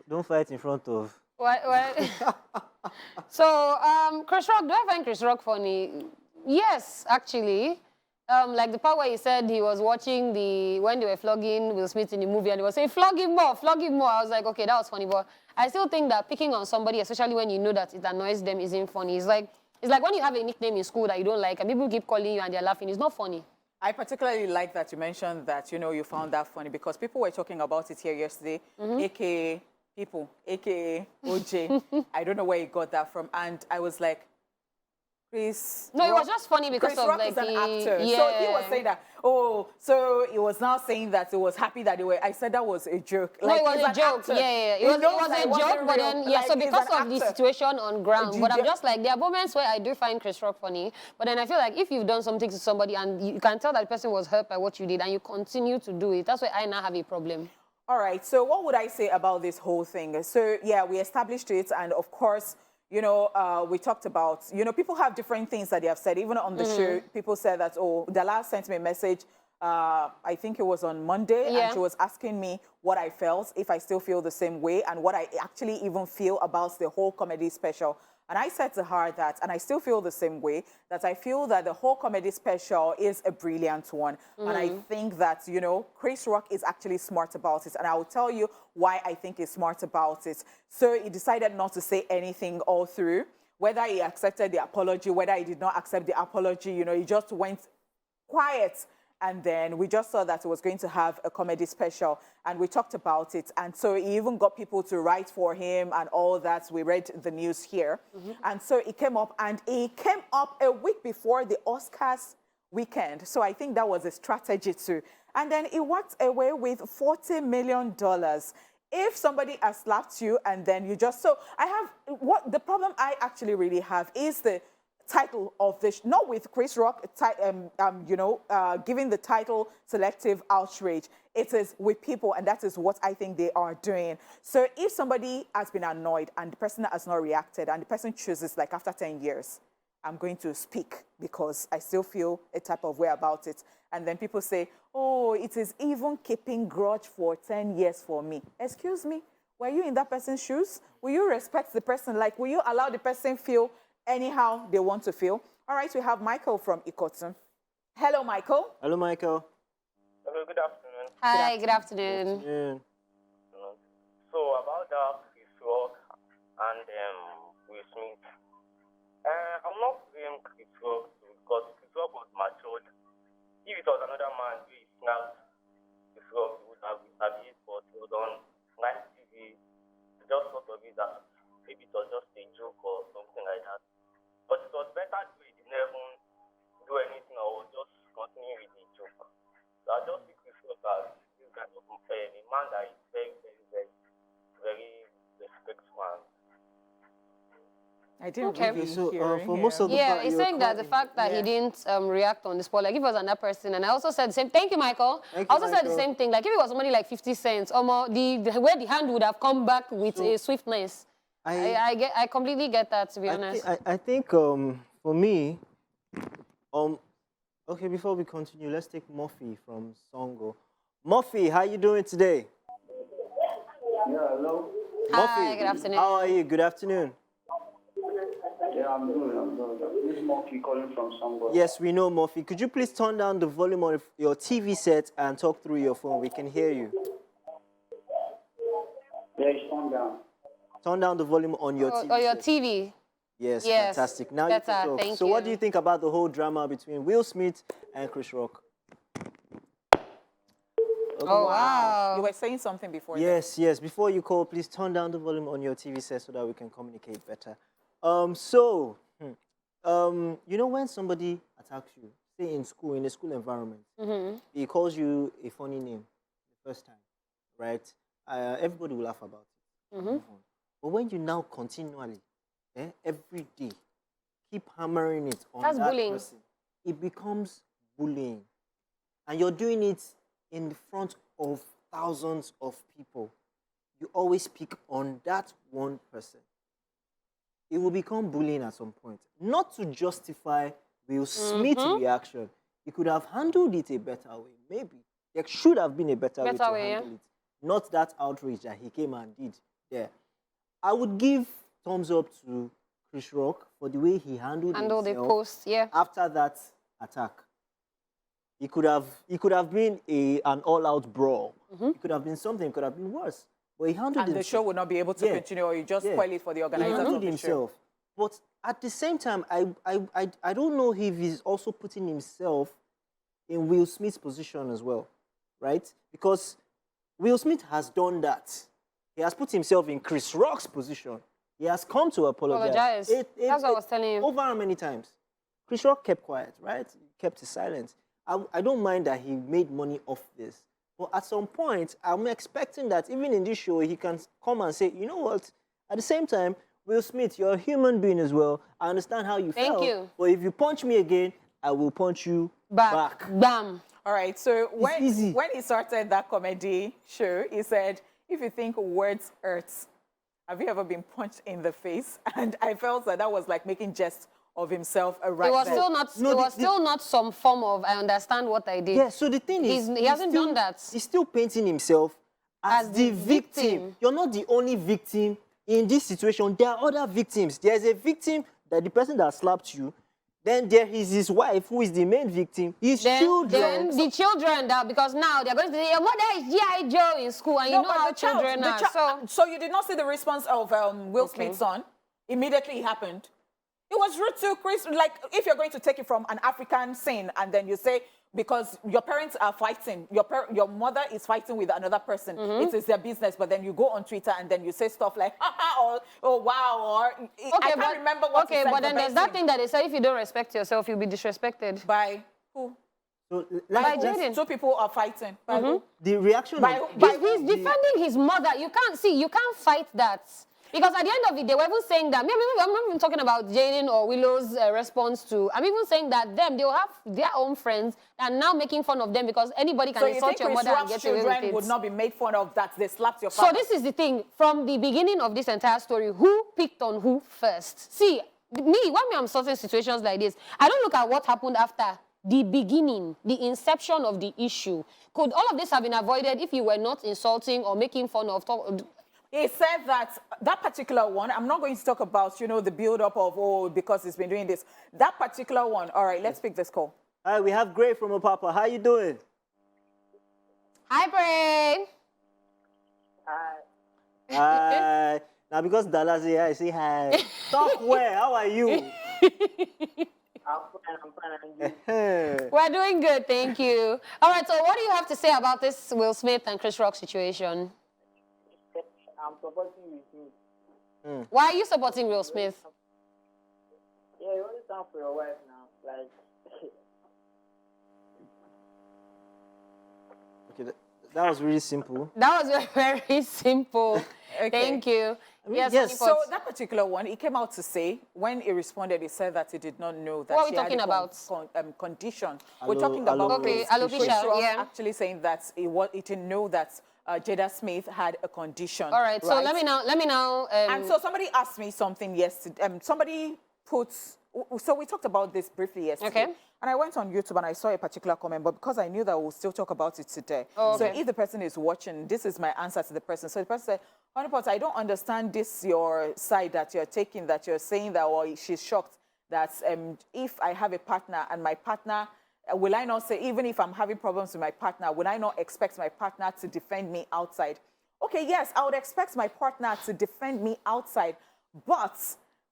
Don't fight in front of. Well, so, Chris Rock, do I find Chris Rock funny? Yes, actually. Like the part where he said he was watching when they were flogging Will Smith in the movie and he was saying, flog him more, flog him more. I was like, okay, that was funny. But I still think that picking on somebody, especially when you know that it annoys them, isn't funny. It's like when you have a nickname in school that you don't like and people keep calling you and they're laughing. It's not funny. I particularly like that you mentioned that, you found that funny because people were talking about it here yesterday, a.k.a. people, a.k.a. OJ. I don't know where he got that from. And I was like, Chris No, Rock, it was just funny because Chris of Rock like is an actor. Yeah. So he was saying that, so he was now saying that he was happy that they were, I said that was a joke. No, Like, it was he's a an joke. actor. Yeah. It was a joke, but then, so he's because an of the actor. situation on ground, but I'm just like, there are moments where I do find Chris Rock funny, but then I feel like if you've done something to somebody and you can tell that the person was hurt by what you did and you continue to do it, that's why I now have a problem. All right, so what would I say about this whole thing? So, yeah, we established it, and of course, we talked about, people have different things that they have said. Even on the show, people said that, Dala sent me a message, I think it was on Monday, and she was asking me what I felt, if I still feel the same way, and what I actually even feel about the whole comedy special. And I said to her that, and I still feel the same way, that I feel that the whole comedy special is a brilliant one. And I think that, Chris Rock is actually smart about it. And I will tell you why I think he's smart about it. So he decided not to say anything all through, whether he accepted the apology, whether he did not accept the apology, he just went quiet. And then we just saw that he was going to have a comedy special, and we talked about it. And so he even got people to write for him and all that. We read the news here. And so he came up a week before the Oscars weekend. So I think that was a strategy too. And then he walked away with $40 million. If somebody has slapped you and then you just, the problem I actually really have is the title of this, not with Chris Rock, giving the title Selective Outrage. It is with people, and that is what I think they are doing. So if somebody has been annoyed and the person has not reacted and the person chooses, like after 10 years, I'm going to speak because I still feel a type of way about it. And then people say, oh, it is even keeping grudge for 10 years for me. Excuse me, were you in that person's shoes? Will you respect the person? Like, will you allow the person feel anyhow they want to feel? All right, we have Michael from Ikoton. Hello, Michael. Hello, Michael. Hello, good afternoon. Hi, good afternoon. So about that Chris Rock and Will Smith, I'm not blaming Chris Rock because Chris Rock was matured. If it was another man who snapped Chris Rock, he would have retaliated, but it was on live TV. Just thought of it that maybe it was just a joke or something like that. But it was better to never do anything or just continue with the joke. So I just think Chris Rock as this kind of a man that is very, very, very, very respectful. I didn't Okay. really So hear for him. most of the Yeah, part, he's you were saying that the crying. fact that he didn't react on the spot, like if it was another person, and I also said the same. Thank you, Michael. Thank I you, also said the Michael. same thing. Like if it was somebody like 50 Cent, the way the hand would have come back with a swiftness. I completely get that, to be honest. I think for me, okay, before we continue, let's take Murphy from Songo. Murphy, how you doing today? Yeah, hello. Hi, good afternoon. How are you? Good afternoon. Yeah, I'm good. This is Monkey calling from somewhere. Yes, we know, Murphy. Could you please turn down the volume on your TV set and talk through your phone? We can hear you. Yeah, it's turned down. Turn down the volume on your TV Or your set. TV. Yes, Yes, fantastic. Now better, you can talk. thank So what you. do you think about the whole drama between Will Smith and Chris Rock? Oh, wow. You were saying something before. Yes. Before you call, please turn down the volume on your TV set so that we can communicate better. When somebody attacks you, say in school, in a school environment, he calls you a funny name the first time, right? Everybody will laugh about it. But when you now continually, every day, keep hammering it on That's that bullying. person, it becomes bullying. And you're doing it in front of thousands of people. You always pick on that one person. It will become bullying at some point. Not to justify Will Smith's reaction. He could have handled it a better way. Maybe. There should have been a better way to handle it. not that outrage that he came and did there. I would give thumbs up to Chris Rock for the way he handled the himself post, yeah. after that attack. It could have been an all-out brawl. It could have been something. It could have been worse. But he handled And the show would not be able to continue, or you just spoil it for the he organizers handled of the himself. show. But at the same time, I don't know if he's also putting himself in Will Smith's position as well, right? Because Will Smith has done that. He has put himself in Chris Rock's position. He has come to apologize. That's what I was telling you. Over how many times? Chris Rock kept quiet, right? He kept his silence. I don't mind that he made money off this. But at some point, I'm expecting that even in this show, he can come and say, you know what? At the same time, Will Smith, you're a human being as well. I understand how you feel. Thank you. But if you punch me again, I will punch you back. Bam. All right, so when easy. he started that comedy show, he said, if you think words hurts, have you ever been punched in the face? And I felt that was like making jest of himself right It was there. still not. No, it was still not some form of. I understand what I did. Yeah, so the thing is, he hasn't done that. He's still painting himself as the victim. You're not the only victim in this situation. There are other victims. There's a victim that the person that slapped you. Then there is his wife, who is the main victim. His children. Then the children, because now they're going to say, your mother is G.I. Joe in school, and you know how children are. So you did not see the response of Will Smith's son? Immediately it happened. It was rude to Chris. Like, if you're going to take it from an African scene and then you say, because your parents are fighting, your mother is fighting with another person, it is their business, but then you go on Twitter and then you say stuff like, or oh, wow, or I can't remember what Okay, but then there's that thing that they say, if you don't respect yourself, you'll be disrespected. By who? So, By Jaden. Two people are fighting. By who? the reaction He's defending his mother. You can't fight that. Because at the end of it, they were even saying that, I'm not even talking about Jaden or Willow's response to, I'm even saying that they'll have their own friends that are now making fun of them because anybody can insult your mother and get away with it. Children would not be made fun of that they slapped your father. So this is the thing, from the beginning of this entire story, who picked on who first? See, when I'm sorting situations like this, I don't look at what happened after the beginning, the inception of the issue. Could all of this have been avoided if you were not insulting or making fun of... He said that particular one, I'm not going to talk about, the build-up of, because he's been doing this. That particular one, all right, let's pick this call. All right, we have Gray from Opapa. How you doing? Hi, Bray. Hi. Now, because Dallas here, I say hi. Talk where? How are you? I'm fine. We're doing good, thank you. All right, so what do you have to say about this Will Smith and Chris Rock situation? I'm supporting Will Smith. Why are you supporting Will Smith? Yeah, you only stand for your wife now. Like, Okay, that was really simple. That was very simple. Okay. Thank you. yes. So that particular one, he came out to say, when he responded, he said that he did not know that What are we she had talking a about? condition. We're talking about Okay, Chris alopecia, Rock yeah. actually saying that he didn't know that Jada Smith had a condition. All right, so let me now. And so somebody asked me something yesterday. Somebody so we talked about this briefly yesterday. Okay. And I went on YouTube and I saw a particular comment, but because I knew that we'll still talk about it today. Oh, okay. So if the person is watching, this is my answer to the person. So the person said, Honeypot, I don't understand this, your side that you're taking, that you're saying that, or she's shocked that if I have a partner and my partner, will I not say, even if I'm having problems with my partner, will I not expect my partner to defend me outside? Okay, yes, I would expect my partner to defend me outside, but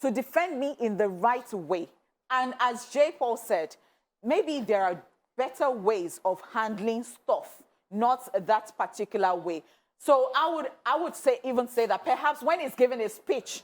to defend me in the right way. And as J. Paul said, maybe there are better ways of handling stuff, not that particular way. So I would even say that perhaps when he's giving a speech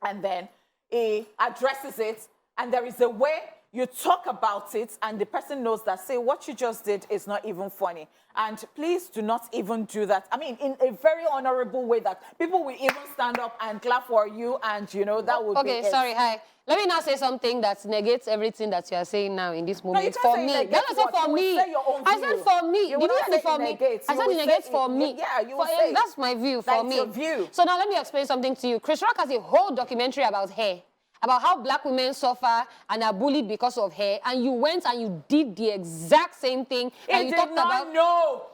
and then he addresses it and there is a way you talk about it and the person knows that, say, what you just did is not even funny. And please do not even do that. I mean, in a very honorable way that people will even stand up and clap for you and, that would be Okay, sorry, hi. Let me now say something that negates everything that you are saying now in this moment. you can't For say me. negate That's not what? for You will me. say your own I view. said for me. You Did will you not hear the say for it me? negates. I You said will it say negates it- for me. yeah, you will say it. That's my view for That's me. your view. So now let me explain something to you. Chris Rock has a whole documentary about hair, about how black women suffer and are bullied because of hair, and you went and you did the exact same thing. And He you did talked not about know.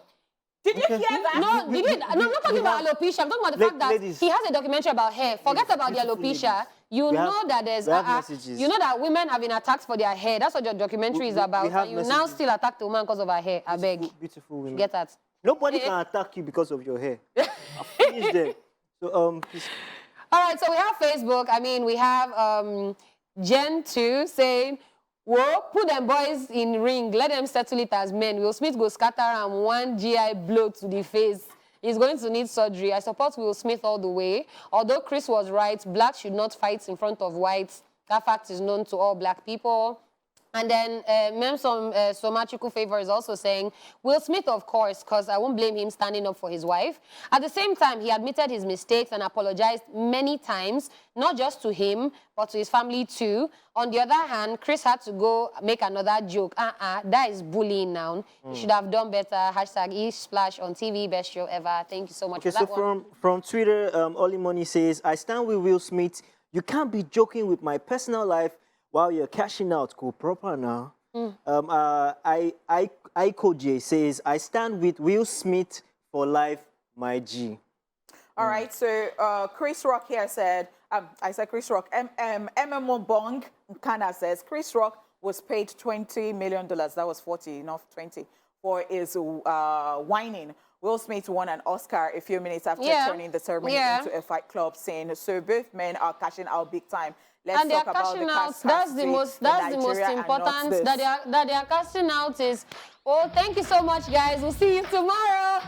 Did you hear that? No, did you? No, I'm not talking about alopecia. I'm talking about the fact that ladies. he has a documentary about hair. Forget about the beautiful alopecia. ladies. You We know have- that there's we have messages. you know that women have been attacked for their hair. That's what your documentary is about. have And you now messages. still attack the woman because of her hair. I beg. Beautiful women. Get that. Nobody can attack you because of your hair. I finished them. So please. All right, so we have Facebook. I mean, we have Gen 2 saying, whoa, put them boys in ring. Let them settle it as men. Will Smith go scatter and one GI blow to the face. He's going to need surgery. I support Will Smith all the way. Although Chris was right, black should not fight in front of whites. That fact is known to all black people. And then Somachiku Favor is also saying, Will Smith, of course, because I won't blame him standing up for his wife. At the same time, he admitted his mistakes and apologized many times, not just to him, but to his family too. On the other hand, Chris had to go make another joke. That is bullying now. You should have done better. Hashtag #splash on TV, best show ever. Thank you so much Okay, for so that one. from Twitter, Oli Money says, I stand with Will Smith. You can't be joking with my personal life while you're cashing out. Cool, proper now. J says, I stand with Will Smith for life, my G. All right, so Chris Rock here said, I said Chris Rock, MMO Bong Kana says, Chris Rock was paid $20 million, that was 40, not 20, for his whining. Will Smith won an Oscar a few minutes after turning the ceremony into a fight club scene. So both men are cashing out big time. Let's talk about the cast. That's the most important that they are casting out is, oh, thank you so much, guys. We'll see you tomorrow.